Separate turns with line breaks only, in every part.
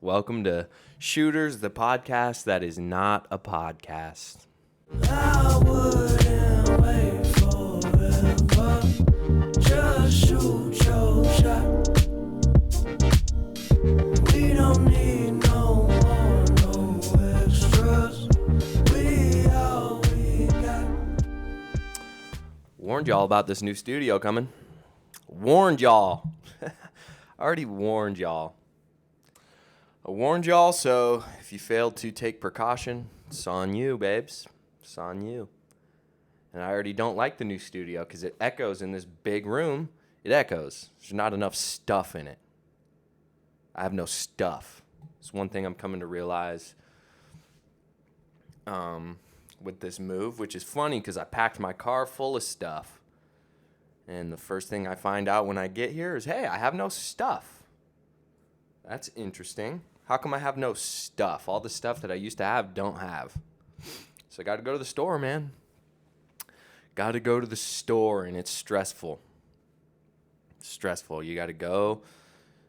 Welcome to Shooters, the podcast that is not a podcast.
I wouldn't wait forever. Just shoot your shot. We don't need no more, no extras. We all we got.
Warned y'all about this new studio coming. Warned y'all. I already warned y'all. I warned y'all, so if you failed to take precaution, it's on you, babes. It's on you. And I already don't like the new studio because it echoes in this big room. It echoes. There's not enough stuff in it. I have no stuff. It's one thing I'm coming to realize with this move, which is funny because I packed my car full of stuff. And the first thing I find out when I get here is, hey, I have no stuff. That's interesting. How come I have no stuff? All the stuff that I used to have, don't have. So I got to go to the store, man. Got to go to the store, and it's stressful. Stressful. You got to go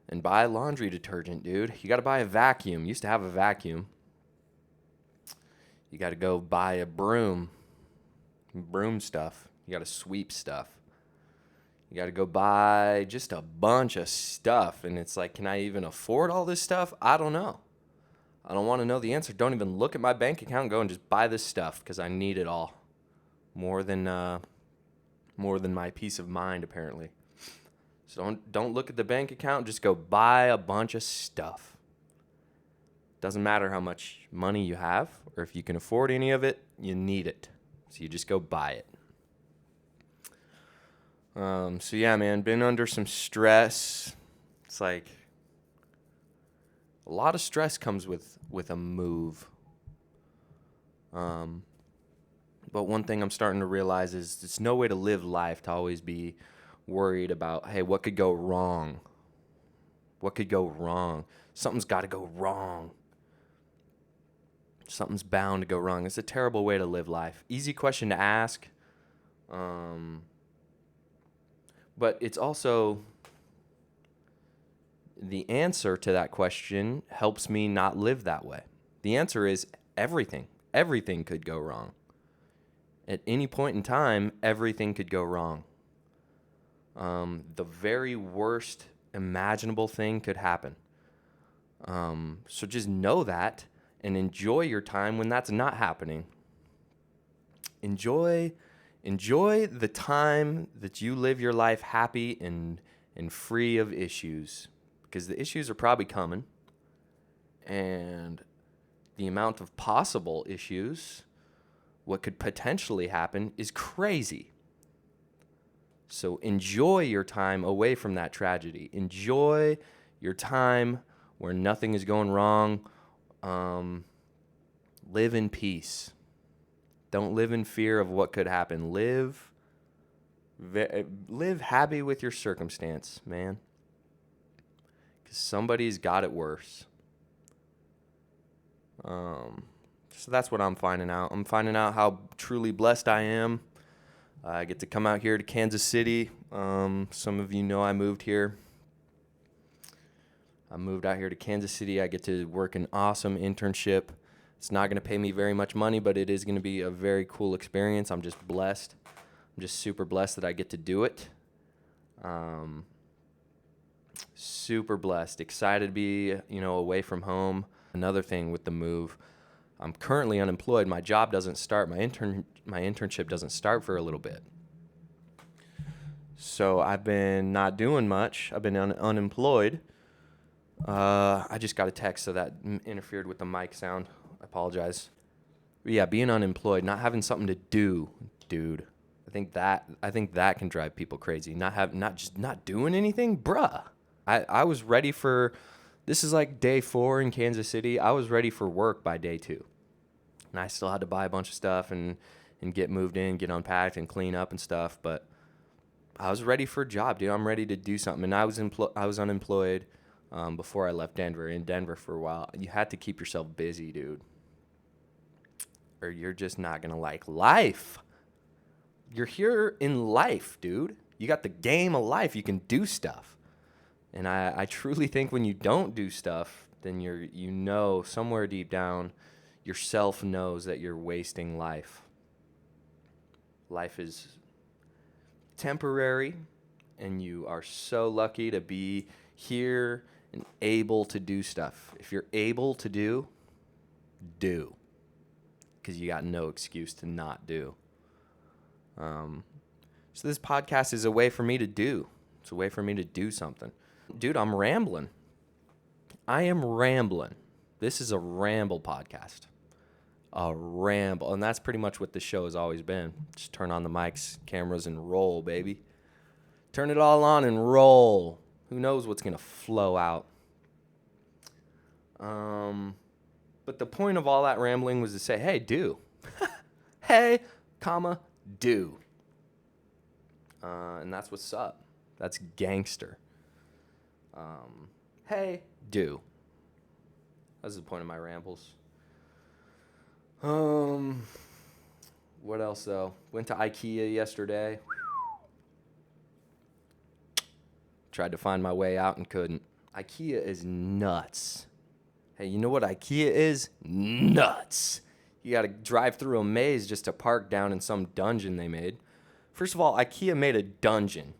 and buy laundry detergent, dude. You got to buy a vacuum. Used to have a vacuum. You got to go buy a broom stuff. You got to sweep stuff. You got to go buy just a bunch of stuff. And it's like, can I even afford all this stuff? I don't know. I don't want to know the answer. Don't even look at my bank account and go and just buy this stuff because I need it all. More than my peace of mind, apparently. So don't look at the bank account. Just go buy a bunch of stuff. Doesn't matter how much money you have or if you can afford any of it. You need it. So you just go buy it. So yeah, man, been under some stress. It's like a lot of stress comes with a move. But one thing I'm starting to realize is it's no way to live life to always be worried about, hey, what could go wrong? What could go wrong? Something's got to go wrong. Something's bound to go wrong. It's a terrible way to live life. Easy question to ask. But it's also the answer to that question helps me not live that way. The answer is everything. Everything could go wrong. At any point in time, everything could go wrong. The very worst imaginable thing could happen. So just know that and enjoy your time when that's not happening. Enjoy the time that you live your life happy and free of issues, because the issues are probably coming, and the amount of possible issues, what could potentially happen, is crazy. So enjoy your time away from that tragedy. Enjoy your time where nothing is going wrong. Live in peace. Don't live in fear of what could happen. Live happy with your circumstance, man. Because somebody's got it worse. So that's what I'm finding out. I'm finding out how truly blessed I am. I get to come out here to Kansas City. Some of you know I moved here. I moved out here to Kansas City. I get to work an awesome internship. It's not going to pay me very much money, but it is going to be a very cool experience. I'm just blessed. I'm just super blessed that I get to do it. Super blessed. Excited to be, away from home. Another thing with the move, I'm currently unemployed. My job doesn't start. My internship doesn't start for a little bit. So I've been not doing much. I've been unemployed. I just got a text, so that interfered with the mic sound. I apologize. But yeah, being unemployed, not having something to do, dude. I think that can drive people crazy. Not doing anything, bruh. I was ready for. This is like day 4 in Kansas City. I was ready for work by day 2, and I still had to buy a bunch of stuff and get moved in, get unpacked, and clean up and stuff. But I was ready for a job, dude. I'm ready to do something, and I was unemployed before I left Denver. In Denver for a while, you had to keep yourself busy, dude, or you're just not gonna like life. You're here in life, dude. You got the game of life. You can do stuff. And I truly think when you don't do stuff, then somewhere deep down, yourself knows that you're wasting life. Life is temporary, and you are so lucky to be here and able to do stuff. If you're able to do, because you got no excuse to not do. So this podcast is a way for me to do. It's a way for me to do something. Dude, I'm rambling. I am rambling. This is a ramble podcast. A ramble. And that's pretty much what this show has always been. Just turn on the mics, cameras, and roll, baby. Turn it all on and roll. Who knows what's going to flow out. But the point of all that rambling was to say, hey, do. Hey, comma, do. And that's what's up. That's gangster. Hey, do. That's the point of my rambles. What else, though? Went to Ikea yesterday. Tried to find my way out and couldn't. Ikea is nuts. Hey, you know what Ikea is? Nuts. You got to drive through a maze just to park down in some dungeon they made. First of all, Ikea made a dungeon.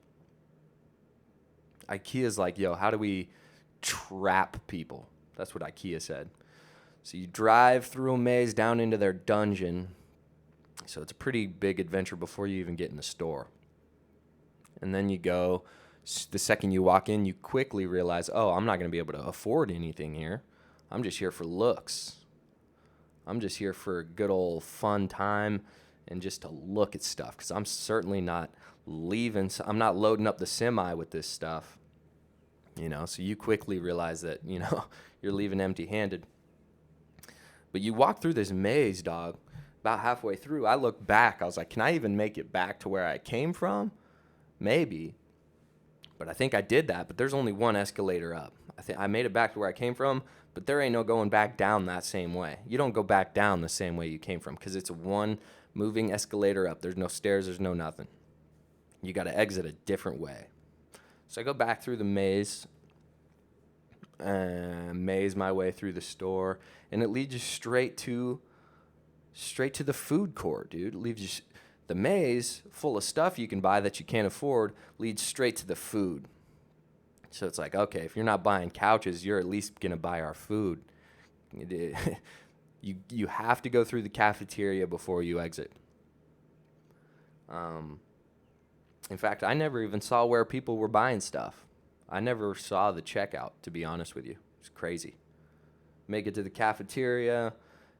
Ikea's like, yo, how do we trap people? That's what Ikea said. So you drive through a maze down into their dungeon. So it's a pretty big adventure before you even get in the store. And then you go, the second you walk in, you quickly realize, oh, I'm not going to be able to afford anything here. I'm just here for looks. I'm just here for a good old fun time and just to look at stuff, because I'm certainly not leaving. I'm not loading up the semi with this stuff. So you quickly realize that, you're leaving empty-handed. But you walk through this maze, dog. About halfway through, I looked back. I was like, can I even make it back to where I came from? Maybe. But I think I did that. But there's only one escalator up. I made it back to where I came from, but there ain't no going back down that same way. You don't go back down the same way you came from, because it's one moving escalator up. There's no stairs. There's no nothing. You got to exit a different way. So I go back through the maze my way through the store, and it leads you straight to the food court, dude. It leaves you the maze full of stuff you can buy that you can't afford, leads straight to the food. So it's like, okay, if you're not buying couches, you're at least gonna buy our food. You have to go through the cafeteria before you exit. In fact, I never even saw where people were buying stuff. I never saw the checkout, to be honest with you. It's crazy. Make it to the cafeteria,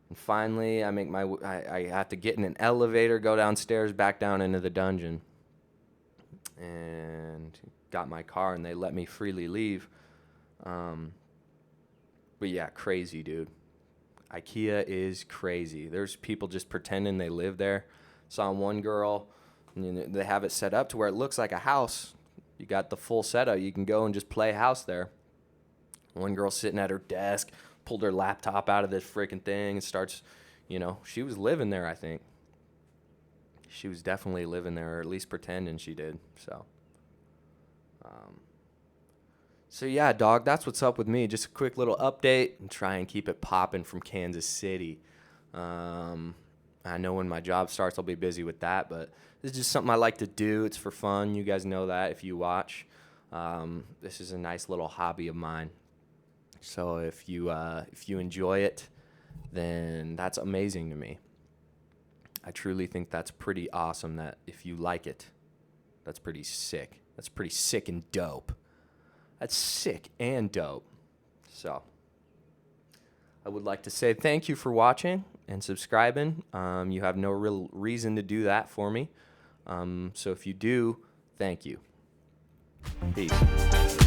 and finally I have to get in an elevator, go downstairs, back down into the dungeon, and got my car, and they let me freely leave. But yeah, crazy, dude. Ikea is crazy. There's people just pretending they live there. Saw one girl, and they have it set up to where it looks like a house. You got the full setup. You can go and just play house there. One girl sitting at her desk, pulled her laptop out of this freaking thing and starts, she was living there, I think. She was definitely living there, or at least pretending she did. So yeah, dog, that's what's up with me. Just a quick little update and try and keep it popping from Kansas City. I know when my job starts, I'll be busy with that, but this is just something I like to do. It's for fun. You guys know that if you watch. This is a nice little hobby of mine. So if you enjoy it, then that's amazing to me. I truly think that's pretty awesome. That if you like it, that's pretty sick. That's pretty sick and dope. That's sick and dope. So I would like to say thank you for watching and subscribing. You have no real reason to do that for me. So if you do, thank you. Peace.